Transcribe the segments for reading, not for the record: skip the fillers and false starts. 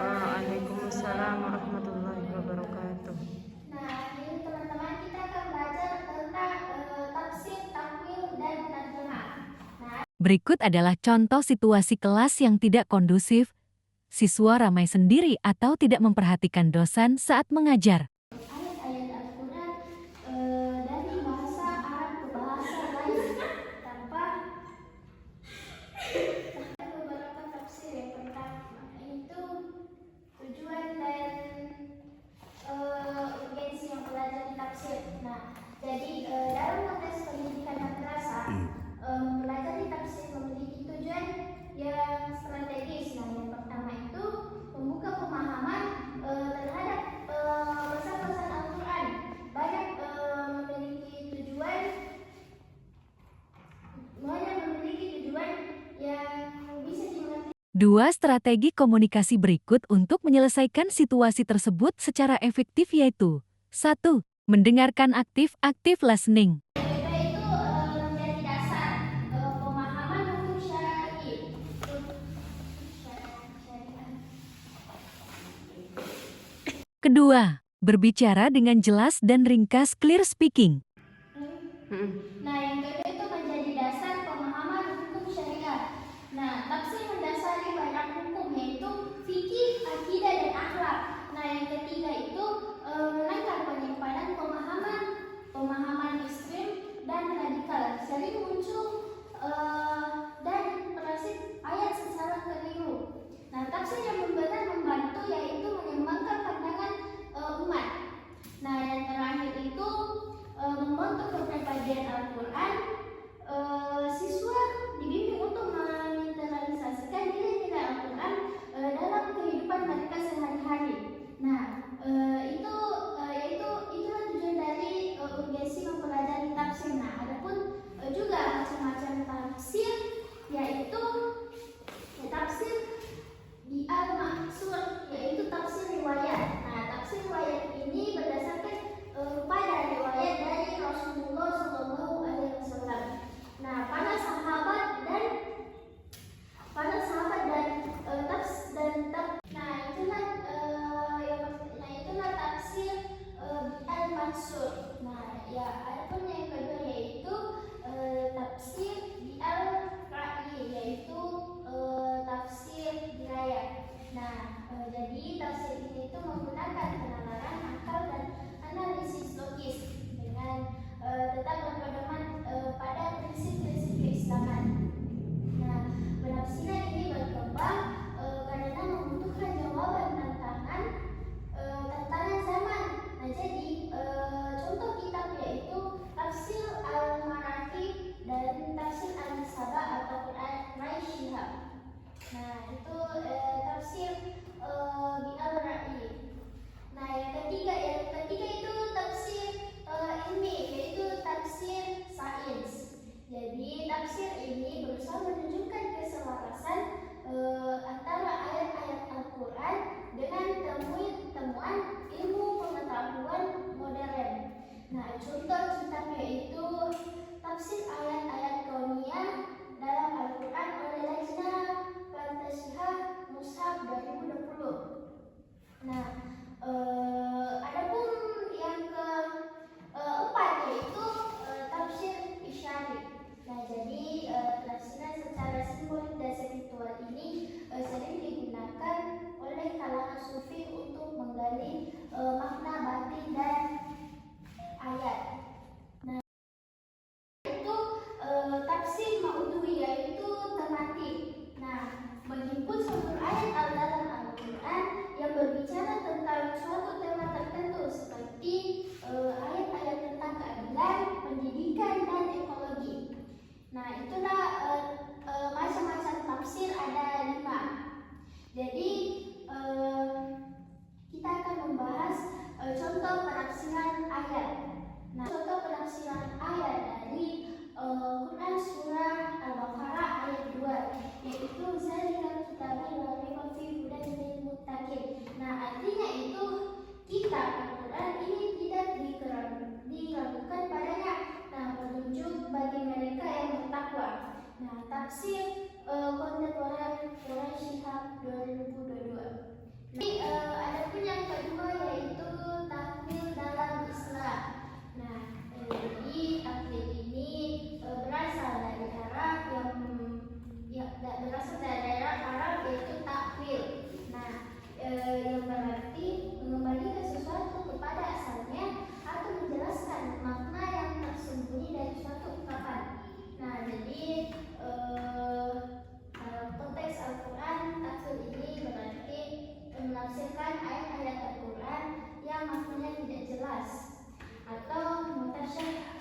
Waalaikumsalam warahmatullahi wabarakatuh. Nah, ini teman-teman kita akan belajar tentang tafsir, takwil, dan terjemah. Berikut adalah contoh situasi kelas yang tidak kondusif. Siswa ramai sendiri atau tidak memperhatikan dosen saat mengajar. Ayat-ayat Al-Quran dari bahasa Arab ke bahasa lain tanpa beberapa tafsir. Yang pertama itu tujuan dan urgensi yang belajar tafsir. Nah, jadi dalam konteks pendidikan madrasah, mempelajari tafsir memiliki tujuan yang strategis. Nah, yang pertama itu membuka pemahaman terhadap pesan-pesan Al-Quran. Banyak memiliki tujuan yang bisa dimengerti. 2 strategi komunikasi berikut untuk menyelesaikan situasi tersebut secara efektif yaitu 1. Mendengarkan aktif listening. Itu menjadi dasar pemahaman hukum syar'i. Kedua, berbicara dengan jelas dan ringkas clear speaking. Nah, yang kedua itu menjadi dasar pemahaman hukum syariat. Nah, tafsir mendasari banyak hukum yaitu fikih, akidah, dan akhlak. Nah, yang ketiga itu menangkap penyimpanan pemahaman ekstrem dan radikal. Sering muncul dan terasik ayat secara keliru. Nah, tafsir yang benar membantu yaitu menyeimbangkan pandangan umat. Nah, yang terakhir itu membentuk kepribadian Al-Quran. Siswa dibimbing untuk menginternalisasikan nilai-nilai Al-Quran dalam kehidupan mereka sehari-hari. Nah, itulah tujuan dari urgensi mempelajari tafsir. Nah, adapun juga macam-macam tafsir, yaitu tafsir di al-maksur, yaitu tafsir riwayat. Nah, tafsir riwayat ini berdasarkan pada riwayat dari Rasulullah SAW. Nah, para sahabat dan itulah tafsir al-maksur. Nah, ya, adapun yang kedua yaitu tafsir di al-ra'i, yaitu tafsir dirayat. Nah, jadi tafsir ini itu menggunakan penalaran akal dan analisis logis dengan tetap berpedoman pada prinsip-prinsip keislaman. Nah, penafsiran ini berkembang karena membutuhkan jawaban tantangan zaman. Nah, jadi contoh kitab yaitu tafsir al-Maraqib dan tafsir al-Sabah atau Rai Shihab. Nah, itu tafsir bi al-Ra'i. Nah, yang ketiga itu tafsir ilmi, yaitu tafsir sains. Jadi tafsir ini berusaha menunjukkan keselarasan antara ayat-ayat Al-Quran dengan temuan ilmu pengetahuan modern. Nah, contoh kitabnya itu tafsir ayat-ayat kauniyah dalam Al-Quran oleh Lajnah Fantasihah Mushaf 2020. Nah, adapun yang keempat yaitu tafsir isyari. Nah, jadi penafsiran secara simbolik dan spiritual ini sering digunakan oleh kalangan sufi untuk menggali makna batin dan ayat. Nah, itu tafsir ma'udwi, yaitu tematik. Nah, menghimpun seluruh ayat dalam Al-Quran yang berbicara tentang suatu tema tertentu seperti ayat-ayat tentang keadilan, pendidikan, dan ekologi. Nah, itulah macam-macam tafsir, ada 5. Jadi kita akan membahas contoh penafsiran ayat. Nah, contoh penafsiran ayat dari Quran yaitu zalikal kitabi la raiba fihi hudan lil muttaqin. Nah, artinya itu kitab Al-Quran ini tidak diragukan padanya. Nah, petunjuk bagi mereka yang bertakwa. Nah, tafsir kontemporer Quran Shihab 2022. Ada pun yang kedua yaitu takwil dalam Islam. Nah, jadi takwil ini berasal dari Arab yaitu takwil. Nah, yang berarti mengembalikan sesuatu kepada asalnya atau menjelaskan makna yang tersembunyi dari suatu ungkapan. Nah, jadi konteks Al-Quran, takwil ini berarti menafsirkan ayat-ayat Al-Quran yang maknanya tidak jelas atau mutasyabihat.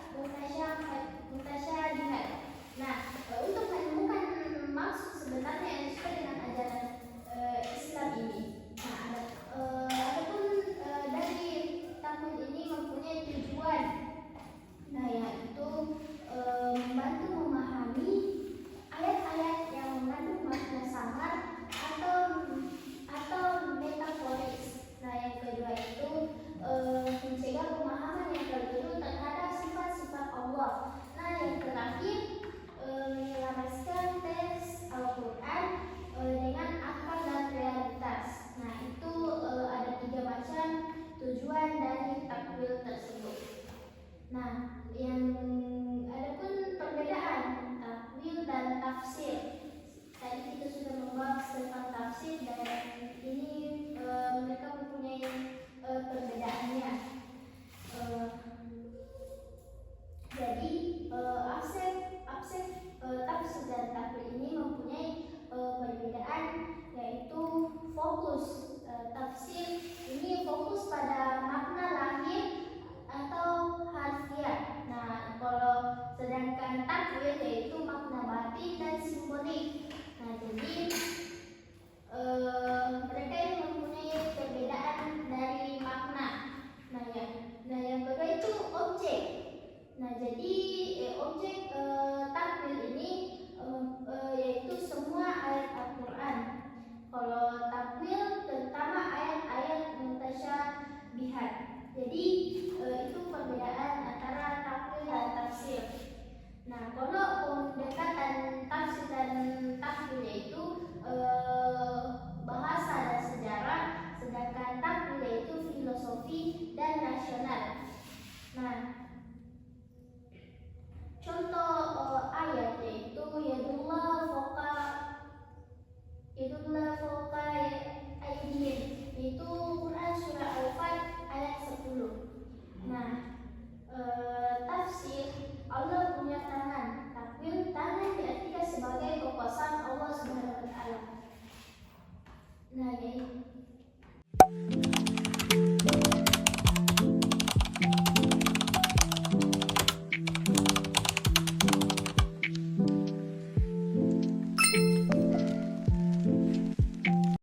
Nah, untuk menemukan maksud sebenarnya yang sesuai dengan ajaran Islam ini. Nah, adapun dari takwil ini mempunyai tujuan. Nah, yaitu membantu memahami ayat-ayat yang mengandung makna samar atau metaforis. Nah, yang kedua itu mencegah pemahaman yang keliru terhadap sifat-sifat Allah. Nah, yang terakhir menyelaraskan teks Al-Quran dengan akal dan realitas. Nah, itu ada 3 macam tujuan dari takwil tersebut. Nah, yang adapun perbedaan takwil dan tafsir. Tadi kita sudah membahas tentang tafsir dan ini mereka mempunyai perbedaannya. Jadi tafsir dan takwil ini mempunyai perbedaan, yaitu fokus. Tafsir ini fokus pada makna lahir atau harfiah. Nah, kalau sedangkan takwil yaitu makna batin dan simbolik. Nah, jadi mereka yang mempunyai perbedaan dari makna. Nah, yang kedua itu objek. Nah, jadi objek takwil ini yaitu semua ayat Al-Quran. Kalau takwil terutama ayat-ayat mutasyabihat. Jadi itu perbedaan antara takwil dan tafsir. Nah, kalau pendekatan tafsir dan takwil yaitu bahasa dan sejarah, sedangkan takwil yaitu filosofi dan rasional. Nah, contoh ayat yaitu yadullah fawqa aydihim, yaitu Quran surah Al-Fat ayat 10. Nah,